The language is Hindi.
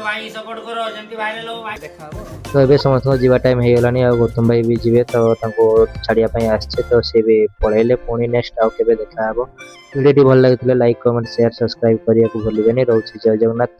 भाई सपोर्ट करो जेंति वायरल हो भाई देखा हो तो ये समस्त जीवा टाइम हो गलानी आ गौतम भाई भी जीवे तो तांको छाड़िया पई आछे तो से भी पळेले पुणी नेक्स्ट आउ केबे देखा हबो वीडियो भल लागितले लाइक कमेंट शेयर सब्सक्राइब करिया को भूलिबेनी रहउछि जय जगन्नाथ।